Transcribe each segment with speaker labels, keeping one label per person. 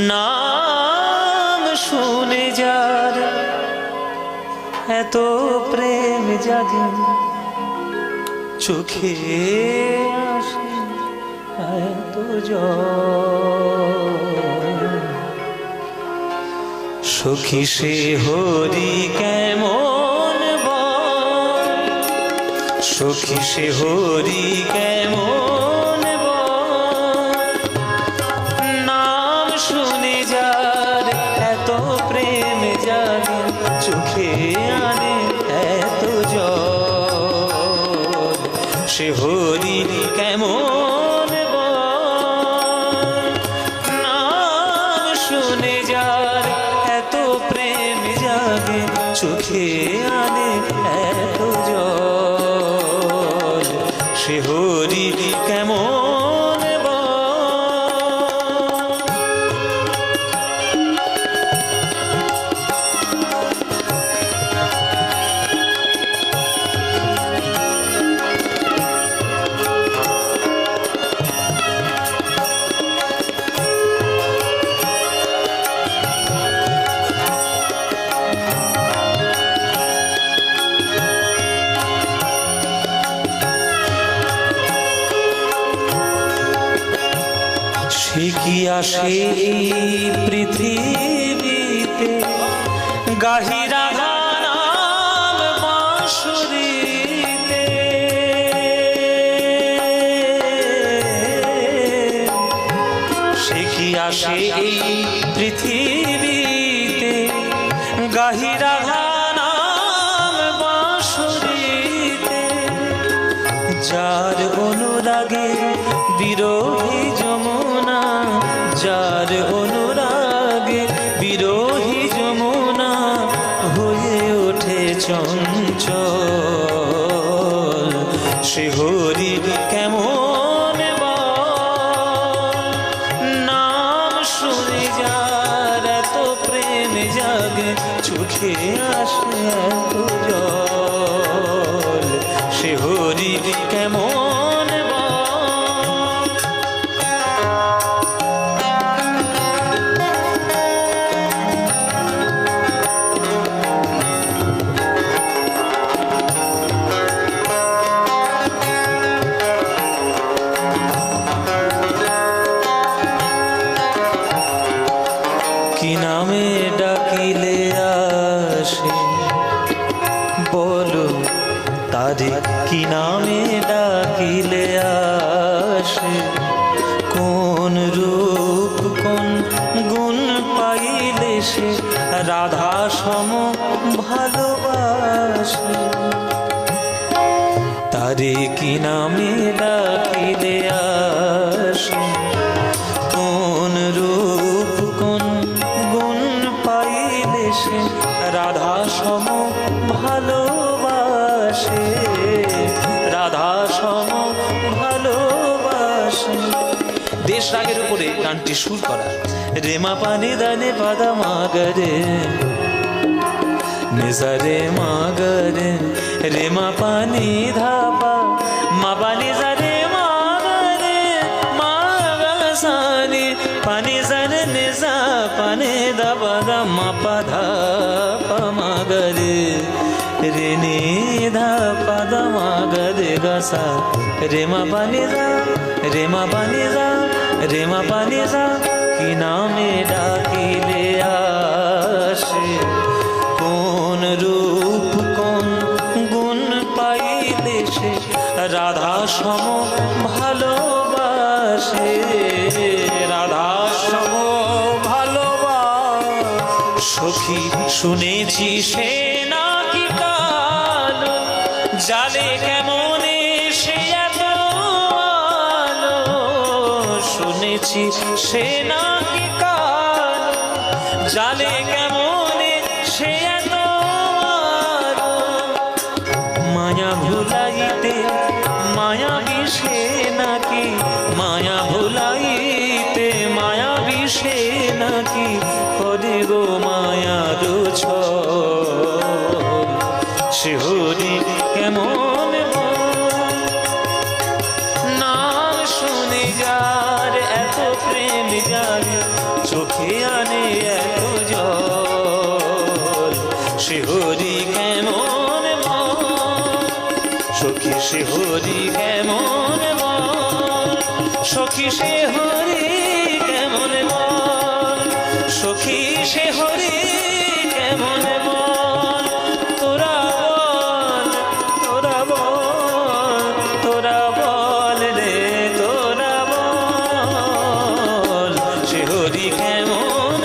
Speaker 1: নাম শুনে যার এত প্রেম জাগে চোখে আসে এত জল। সখী সে হরি কেমন বল, সখী সে হরি কেমন বল। নাম শুনে যার এত প্রেম জাগে চোখে আনে এত জল। সে হরি কেমন বল। নাম শুনে যার এত প্রেম জাগে চোখে আনে এত জল। সে হরি কেমন সে কি আসে পৃথিবীতে গাহি রাধা নাম বাঁশুরিতে। সে কি আসে পৃথিবীতে গাহি রাধা নাম বাঁশুরিতে। যার অনুরাগে বিরোহী যমুনা, যার অনুরাগে বিরোহী যমুনা হয়ে ওঠে চঞ্চল। সে হরি কেমন বল। নাম শুনে যার এত প্রেম জাগে চোখে আসে এত জল। সে হরি কেমন কি নামে ডাকিলে আসে বলো তারে, কি নামে ডাকিলে আসে। কোন রূপ কোন গুণ পাইলে সে রাধা সম ভালোবাসে। তারে কি নামে ডাকিলে আসে। কোন রূপ কোন গুণ পাইলে সে রাধা সম ভালোবাসে। রাধা সম ভালোবাসে। দেশ রাগের উপরে গানটি সুর করা। রেমা পানি দানে পাদা মাগরে নিজারে মাগরে। রেমা পানি ধাপা মা পানি জারে মাগরে মাগাসানি পানি জারে নিজা পানি দাবা দা মা পাধা পামাগরে। রে নি ধা পাদা মাগরে গাসা। রেমা পানি যা রেমা পানি যা রেমা পানি যা। কি নামে ডাকিলে আসে। কোন রূপ কোন গুণ পাইলে সে রাধা সম ভালোবাসে। রাধা সম ভালোবাসে। সখী শুনেছি সে নাকি কালো জালে কেমন সে এত আলো। বলছি সে নাকি কাল জালে কেমনে সে এত আলো। মায়া ভুলাইতে মায়া বিষে নাকি, মায়া ভুলাইতে মায়া বিষে নাকি করে গো মায়ার ছল। শিহরি কেমন নাম শুনে যার এত প্রেম জাগে চোখে আনে এত জল। শিহরি কেমন সখী শিহরি কেমন সখী শিহরি কেমন সখী শিহরি কেমন তোরা বল তোরা বল তোরা বল রে তোরা বল শিহরি কেমন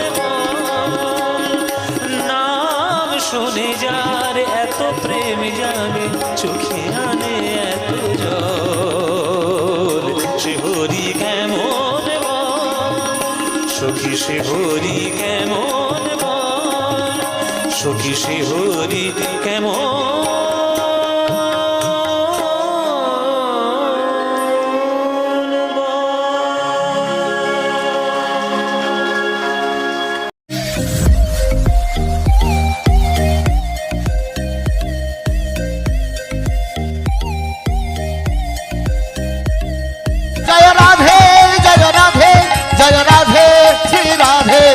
Speaker 1: নাম শুনে যার এত প্রেম জাগে চোখে আনে এত জল। শিহরি কেমন সখী শিহরি কেমন সখী শিহরি কেমন।
Speaker 2: जय राधे जय राधे जय राधे श्री राधे।